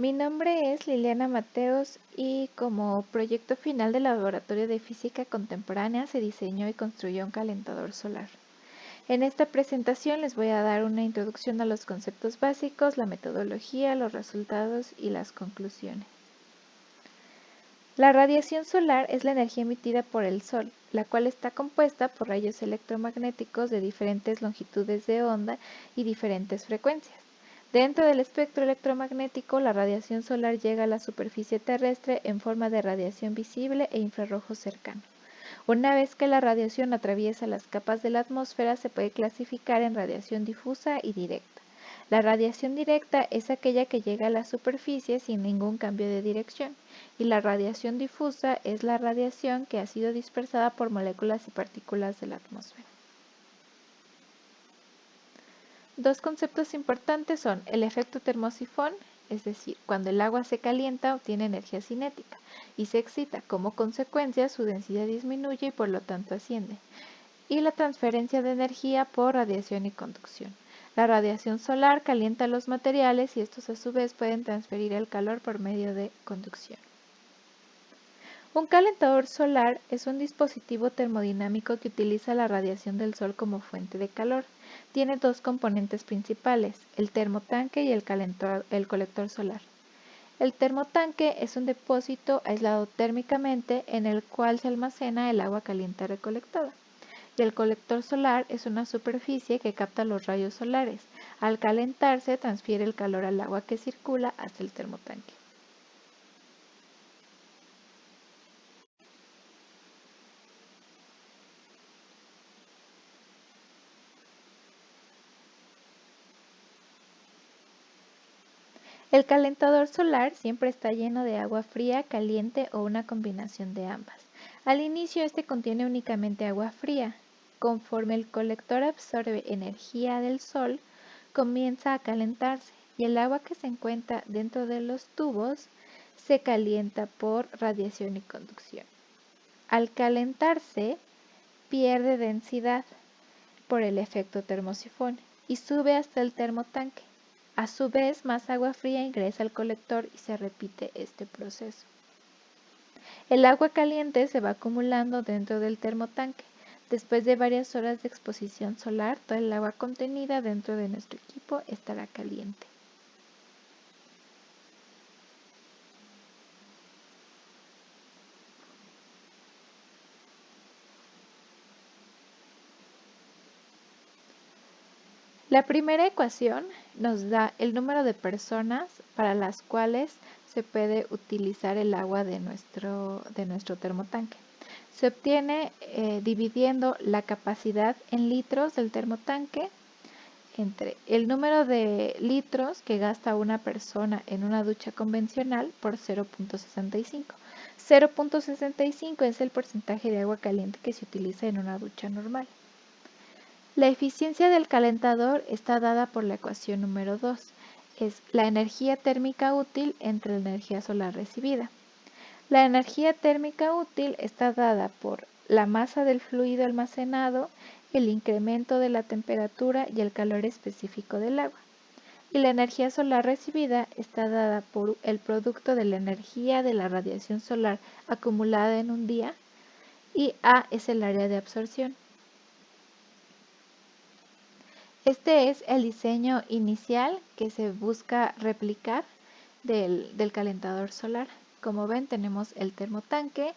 Mi nombre es Liliana Mateos y como proyecto final del Laboratorio de Física Contemporánea se diseñó y construyó un calentador solar. En esta presentación les voy a dar una introducción a los conceptos básicos, la metodología, los resultados y las conclusiones. La radiación solar es la energía emitida por el Sol, la cual está compuesta por rayos electromagnéticos de diferentes longitudes de onda y diferentes frecuencias. Dentro del espectro electromagnético, la radiación solar llega a la superficie terrestre en forma de radiación visible e infrarrojo cercano. Una vez que la radiación atraviesa las capas de la atmósfera, se puede clasificar en radiación difusa y directa. La radiación directa es aquella que llega a la superficie sin ningún cambio de dirección, y la radiación difusa es la radiación que ha sido dispersada por moléculas y partículas de la atmósfera. Dos conceptos importantes son el efecto termosifón, es decir, cuando el agua se calienta obtiene energía cinética y se excita. Como consecuencia, su densidad disminuye y por lo tanto asciende. Y la transferencia de energía por radiación y conducción. La radiación solar calienta los materiales y estos a su vez pueden transferir el calor por medio de conducción. Un calentador solar es un dispositivo termodinámico que utiliza la radiación del sol como fuente de calor. Tiene dos componentes principales, el termotanque y el colector solar. El termotanque es un depósito aislado térmicamente en el cual se almacena el agua caliente recolectada. Y el colector solar es una superficie que capta los rayos solares. Al calentarse, transfiere el calor al agua que circula hasta el termotanque. El calentador solar siempre está lleno de agua fría, caliente o una combinación de ambas. Al inicio este contiene únicamente agua fría. Conforme el colector absorbe energía del sol, comienza a calentarse y el agua que se encuentra dentro de los tubos se calienta por radiación y conducción. Al calentarse, pierde densidad por el efecto termosifón y sube hasta el termotanque. A su vez, más agua fría ingresa al colector y se repite este proceso. El agua caliente se va acumulando dentro del termotanque. Después de varias horas de exposición solar, toda el agua contenida dentro de nuestro equipo estará caliente. La primera ecuación nos da el número de personas para las cuales se puede utilizar el agua de nuestro termotanque. Se obtiene dividiendo la capacidad en litros del termotanque entre el número de litros que gasta una persona en una ducha convencional por 0.65. 0.65 es el porcentaje de agua caliente que se utiliza en una ducha normal. La eficiencia del calentador está dada por la ecuación número 2. Es la energía térmica útil entre la energía solar recibida. La energía térmica útil está dada por la masa del fluido almacenado, el incremento de la temperatura y el calor específico del agua. Y la energía solar recibida está dada por el producto de la energía de la radiación solar acumulada en un día, y A es el área de absorción. Este es el diseño inicial que se busca replicar del calentador solar. Como ven, tenemos el termotanque,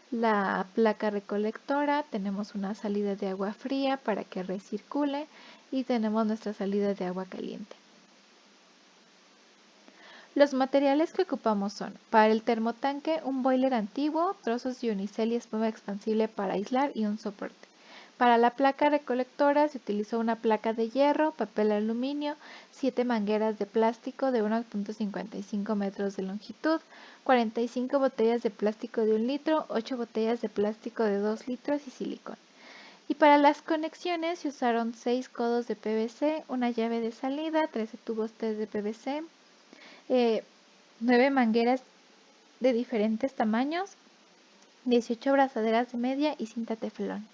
la placa recolectora, tenemos una salida de agua fría para que recircule y tenemos nuestra salida de agua caliente. Los materiales que ocupamos son, para el termotanque, un boiler antiguo, trozos de unicel y espuma expansible para aislar y un soporte. Para la placa recolectora se utilizó una placa de hierro, papel aluminio, 7 mangueras de plástico de 1.55 metros de longitud, 45 botellas de plástico de 1 litro, 8 botellas de plástico de 2 litros y silicón. Y para las conexiones se usaron 6 codos de PVC, una llave de salida, 13 tubos de PVC, 9 mangueras de diferentes tamaños, 18 brazaderas de media y cinta teflón.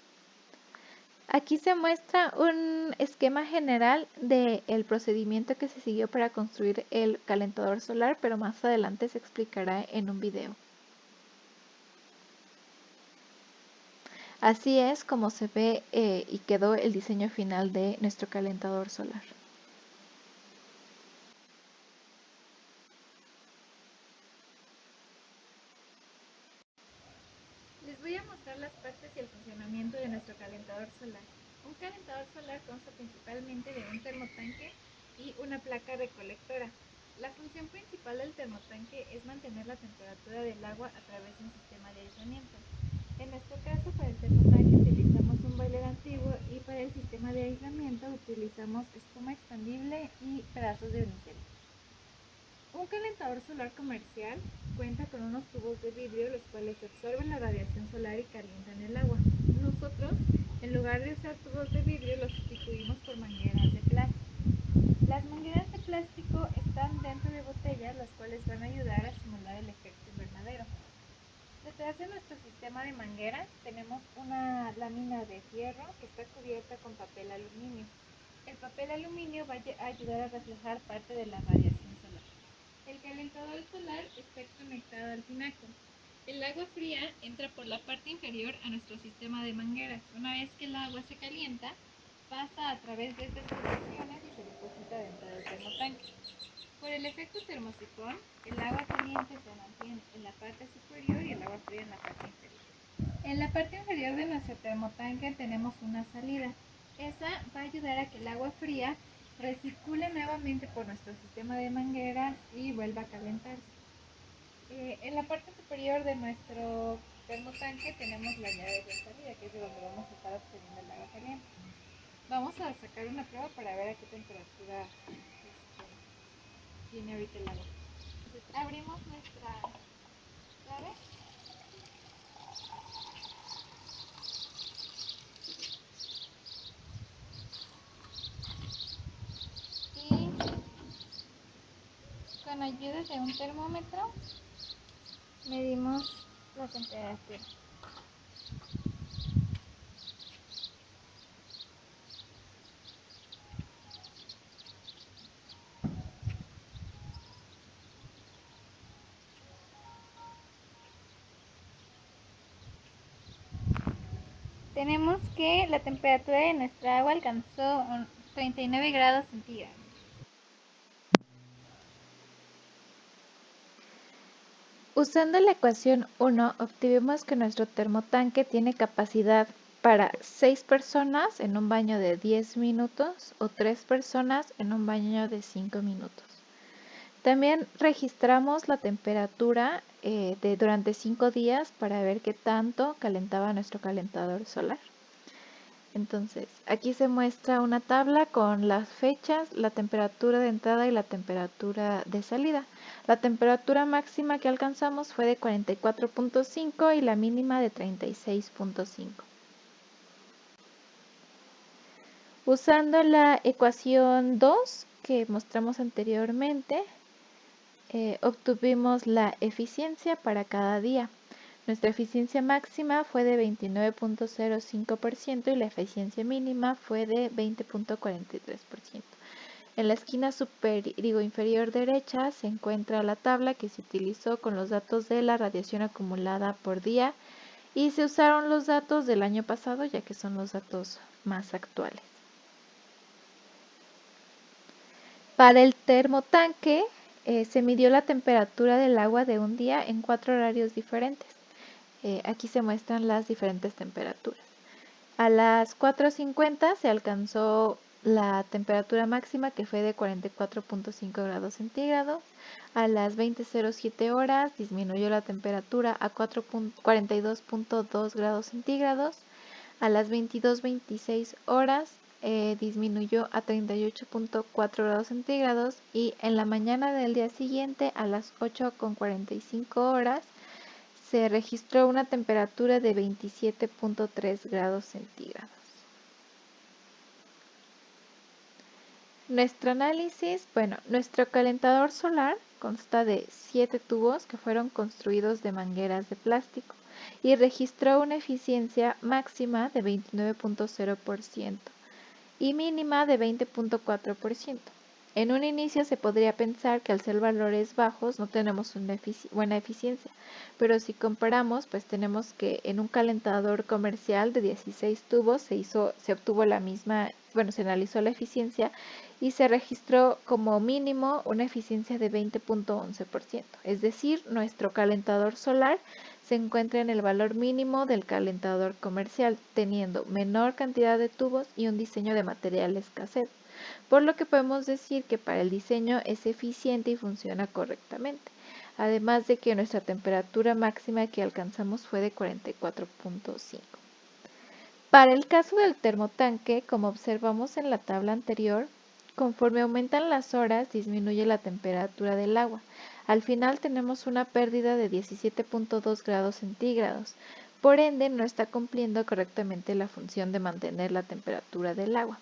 Aquí se muestra un esquema general del procedimiento que se siguió para construir el calentador solar, pero más adelante se explicará en un video. Así es como se ve y quedó el diseño final de nuestro calentador solar. Les voy a mostrar las partes y el funcionamiento de nuestro calentador solar. Un calentador solar consta principalmente de un termotanque y una placa recolectora. La función principal del termotanque es mantener la temperatura del agua a través de un sistema de aislamiento. En nuestro caso, para el termotanque utilizamos un boiler antiguo y para el sistema de aislamiento utilizamos espuma expandible y pedazos de unicel. Un calentador solar comercial cuenta con unos tubos de vidrio los cuales absorben la radiación solar y calientan el agua. Nosotros, en lugar de usar tubos de vidrio, los sustituimos por mangueras de plástico. Las mangueras de plástico están dentro de botellas, las cuales van a ayudar a simular el efecto invernadero. Detrás de nuestro sistema de mangueras tenemos una lámina de fierro que está cubierta con papel aluminio. El papel aluminio va a ayudar a reflejar parte de la radiación solar. El calentador solar está conectado al tinaco. El agua fría entra por la parte inferior a nuestro sistema de mangueras. Una vez que el agua se calienta, pasa a través de estas conexiones y se deposita dentro del termotanque. Por el efecto termosifón, el agua caliente se mantiene en la parte superior y el agua fría en la parte inferior. En la parte inferior de nuestro termotanque tenemos una salida. Esa va a ayudar a que el agua fría recircule nuevamente por nuestro sistema de mangueras y vuelva a calentarse. En la parte superior de nuestro termotanque tenemos la llave de salida, que es de donde vamos a estar obteniendo el agua caliente. Vamos a sacar una prueba para ver a qué temperatura tiene ahorita el agua. Entonces abrimos nuestra llave. Y con ayuda de un termómetro medimos la temperatura. Tenemos que la temperatura de nuestra agua alcanzó 39 grados centígrados. Usando la ecuación 1, obtuvimos que nuestro termotanque tiene capacidad para 6 personas en un baño de 10 minutos o 3 personas en un baño de 5 minutos. También registramos la temperatura durante 5 días para ver qué tanto calentaba nuestro calentador solar. Entonces, aquí se muestra una tabla con las fechas, la temperatura de entrada y la temperatura de salida. La temperatura máxima que alcanzamos fue de 44.5 y la mínima de 36.5. Usando la ecuación 2 que mostramos anteriormente, obtuvimos la eficiencia para cada día. Nuestra eficiencia máxima fue de 29.05% y la eficiencia mínima fue de 20.43%. En la esquina inferior derecha se encuentra la tabla que se utilizó con los datos de la radiación acumulada por día y se usaron los datos del año pasado ya que son los datos más actuales. Para el termotanque se midió la temperatura del agua de un día en 4 horarios diferentes. Aquí se muestran las diferentes temperaturas. A las 4:50 se alcanzó la temperatura máxima que fue de 44.5 grados centígrados. A las 20:07 horas disminuyó la temperatura a 42.2 grados centígrados. A las 22:26 horas disminuyó a 38.4 grados centígrados y en la mañana del día siguiente a las 8:45 horas se registró una temperatura de 27.3 grados centígrados. Nuestro análisis, nuestro calentador solar consta de 7 tubos que fueron construidos de mangueras de plástico. y registró una eficiencia máxima de 29.0% y mínima de 20.4%. En un inicio se podría pensar que al ser valores bajos no tenemos una buena eficiencia, pero si comparamos, pues tenemos que en un calentador comercial de 16 tubos se obtuvo la misma, se analizó la eficiencia y se registró como mínimo una eficiencia de 20.11%. Es decir, nuestro calentador solar se encuentra en el valor mínimo del calentador comercial, teniendo menor cantidad de tubos y un diseño de materiales caseros, por lo que podemos decir que para el diseño es eficiente y funciona correctamente, además de que nuestra temperatura máxima que alcanzamos fue de 44.5. Para el caso del termotanque, como observamos en la tabla anterior, conforme aumentan las horas disminuye la temperatura del agua. Al final tenemos una pérdida de 17.2 grados centígrados, por ende no está cumpliendo correctamente la función de mantener la temperatura del agua.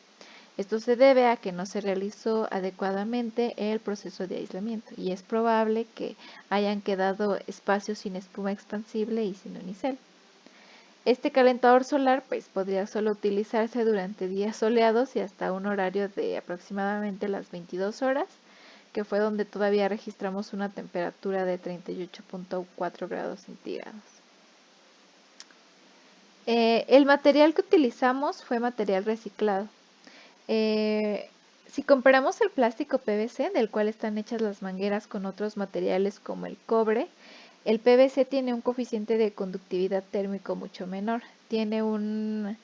Esto se debe a que no se realizó adecuadamente el proceso de aislamiento y es probable que hayan quedado espacios sin espuma expansible y sin unicel. Este calentador solar podría solo utilizarse durante días soleados y hasta un horario de aproximadamente las 22 horas, que fue donde todavía registramos una temperatura de 38.4 grados centígrados. El material que utilizamos fue material reciclado. Si comparamos el plástico PVC, del cual están hechas las mangueras, con otros materiales como el cobre, el PVC tiene un coeficiente de conductividad térmico mucho menor. Tiene un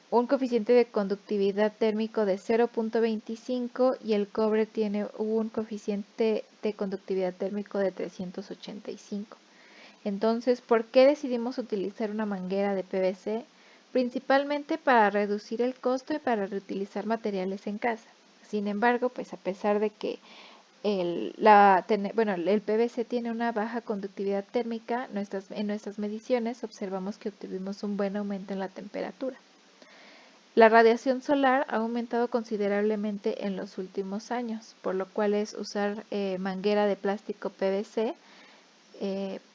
coeficiente de conductividad térmico de 0.25 y el cobre tiene un coeficiente de conductividad térmico de 385. Entonces, ¿por qué decidimos utilizar una manguera de PVC? Principalmente para reducir el costo y para reutilizar materiales en casa. Sin embargo, a pesar de que el PVC tiene una baja conductividad térmica, en nuestras mediciones observamos que obtuvimos un buen aumento en la temperatura. La radiación solar ha aumentado considerablemente en los últimos años, por lo cual usar manguera de plástico PVC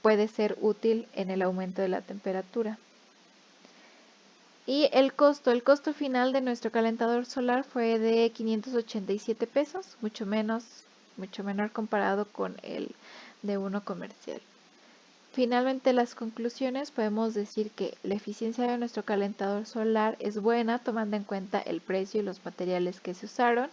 puede ser útil en el aumento de la temperatura. Y el costo final de nuestro calentador solar fue de 587 pesos, mucho menor comparado con el de uno comercial. Finalmente, las conclusiones, podemos decir que la eficiencia de nuestro calentador solar es buena tomando en cuenta el precio y los materiales que se usaron.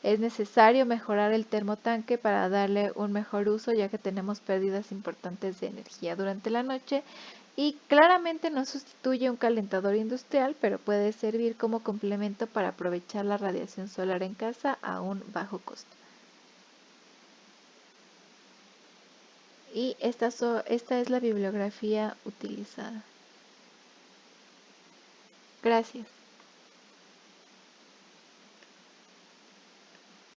Es necesario mejorar el termotanque para darle un mejor uso, ya que tenemos pérdidas importantes de energía durante la noche y claramente no sustituye un calentador industrial, pero puede servir como complemento para aprovechar la radiación solar en casa a un bajo costo. Y esta es la bibliografía utilizada. Gracias.